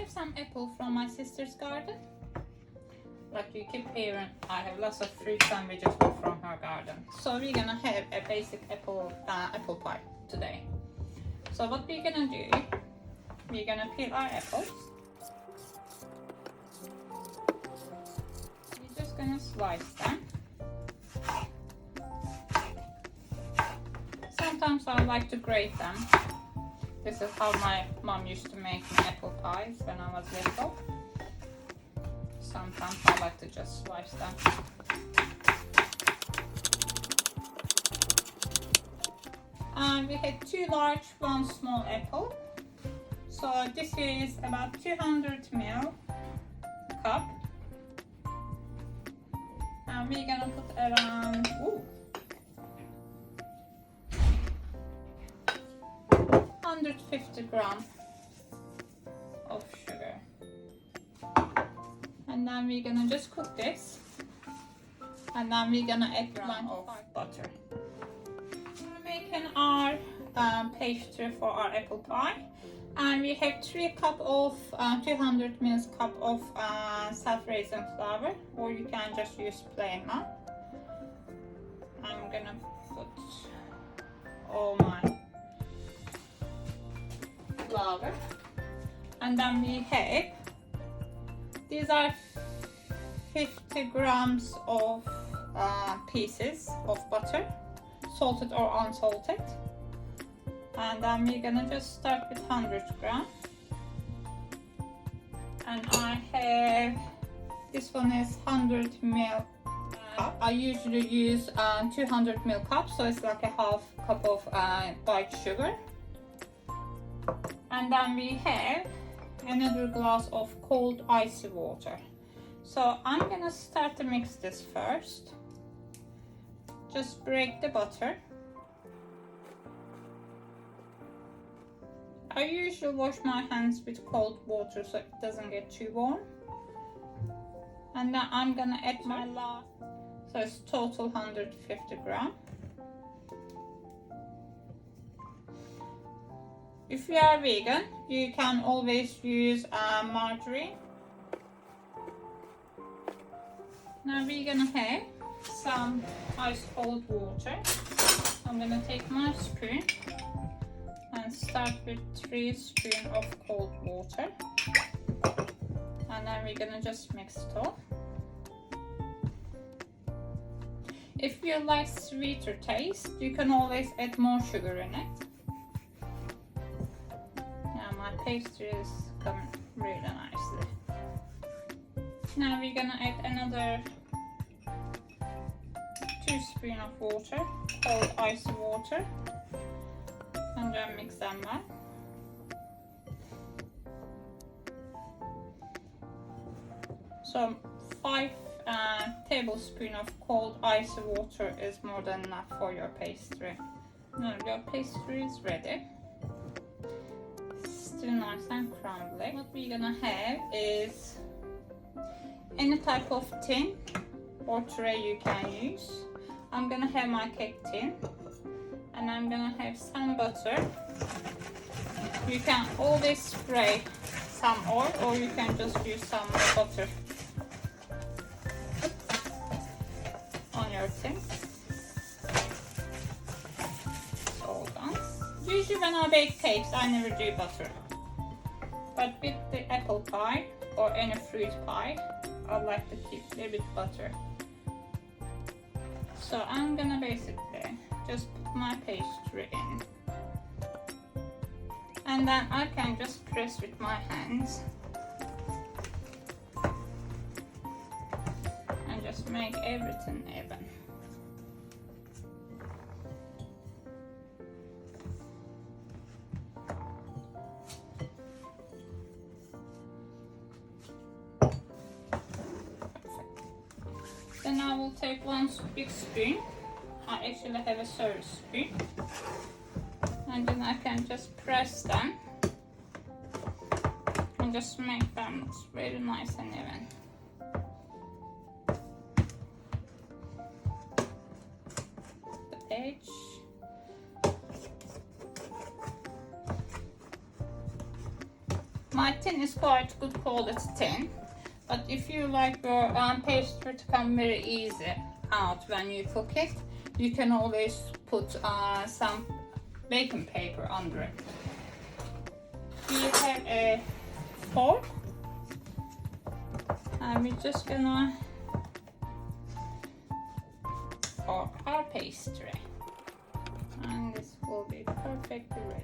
have some apple from my sister's garden. Like you keep hearing, I have lots of fruits and vegetables from her garden. So we're gonna have a basic apple pie today. So what we're gonna do, we're gonna peel our apples. We're just gonna slice them. Sometimes I like to grate them. This is how my mom used to make me apple pies when I was little. Sometimes I like to just slice them. And we had 2 large, 1 small apple. So this is about 200 ml cup. And we're gonna put around 150 grams of sugar. And then we're gonna just cook this. And then we're gonna add gram of butter. We're making our pastry for our apple pie. And we have 3 cup of 200 ml cup of self-raising flour, or you can just use plain one. I'm gonna put all my flour, and then we have, these are 50 grams of pieces of butter, salted or unsalted. And then we're gonna just start with 100 grams. And I have, this one is 100 ml cup. I usually use 200 ml cup, so it's like a half cup of white sugar. And then we have another glass of cold icy water. So I'm gonna start to mix this first. Just break the butter. I usually wash my hands with cold water so it doesn't get too warm. And then I'm gonna add my last, so it's total 150 grams. If you are vegan, you can always use margarine. Now we're gonna have some ice cold water. I'm gonna take my spoon and start with 3 spoons of cold water. And then we're gonna just mix it all. If you like sweeter taste, you can always add more sugar in it. My pastry is coming really nicely. Now we're gonna add another 2 spoons of water, cold icy water, and then mix them well. So 5 tablespoons of cold icy water is more than enough for your pastry. Now your pastry is ready. Still nice and crumbly. What we're gonna have is any type of tin or tray you can use. I'm gonna have my cake tin, and I'm gonna have some butter. You can always spray some oil, or you can just use some butter on your tin. It's all done. Usually when I bake cakes, I never do butter. But with the apple pie or any fruit pie, I like to keep a little bit butter. So I'm gonna basically just put my pastry in. And then I can just press with my hands. And just make everything even. Then I will take 1 big spoon. I actually have a service spoon. And then I can just press them. And just make them look very nice and even. The edge. My tin is quite good quality tin, but if you like your pastry to come very easy out when you cook it, you can always put some baking paper under it. We have a fork, and we're just gonna for our pastry, and this will be perfectly ready.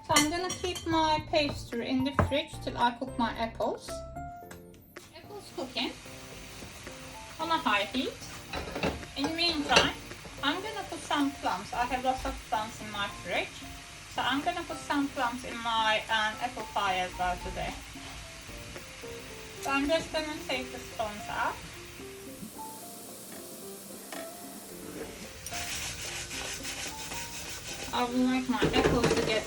So I'm gonna keep my pastry in the fridge till I cook my apples. Apples cooking on a high heat. In the meantime, I'm gonna put some plums. I have lots of plums in my fridge, so I'm gonna put some plums in my apple pie as well today. So I'm just gonna take the stones out. I would like my apples to get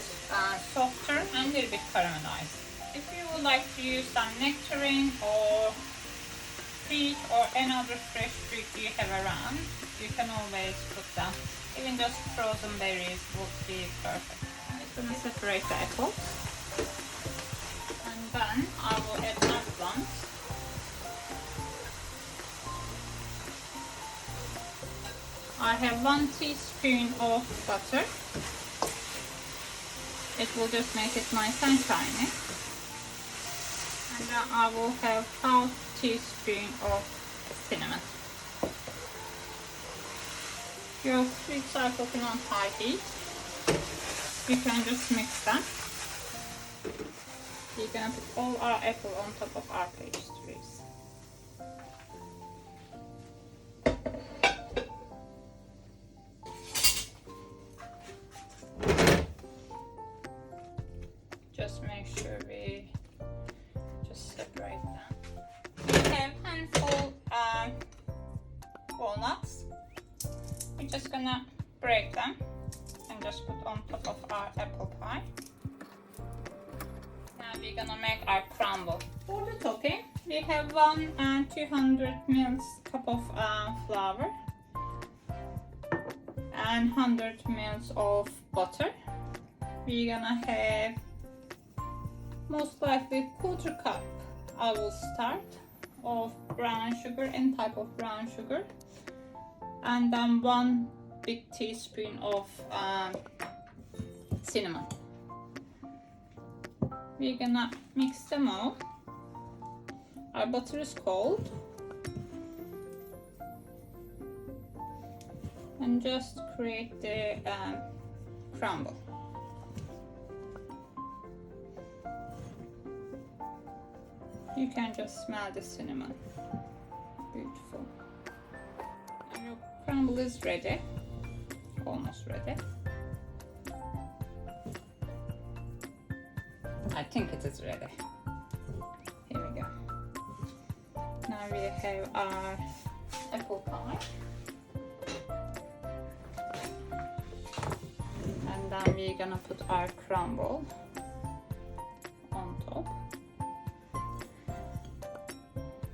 softer and a little bit caramelized. If you would like to use some nectarine or peach or any other fresh fruit you have around, you can always put them. Even just frozen berries would be perfect. I'm just going to separate the apples, and then I will add my plums. I have 1 teaspoon of butter. It will just make it nice and shiny. And then I will have 1/2 teaspoon of cinnamon. Your sweets are cooking on high heat. You can just mix them. We're gonna put all our apple on top of our pastries. Just make sure we just separate them. We have handful walnuts. We're just gonna break them and just put on top of our apple pie. Now we're gonna make our crumble. For the topping, we have 1 and 200 ml cup of flour and 100 ml of butter. We're gonna have most likely 1/4 cup, I will start, of brown sugar, any type of brown sugar, and then 1 big teaspoon of cinnamon. We're gonna mix them all. Our butter is cold, and just create the crumble. You can just smell the cinnamon. Beautiful. And your crumble is ready. Almost ready. I think it is ready. Here we go. Now we have our apple pie. And then we're gonna put our crumble on top.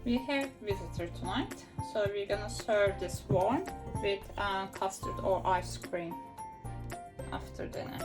We have visitor tonight, so we're gonna serve this warm with custard or ice cream after dinner.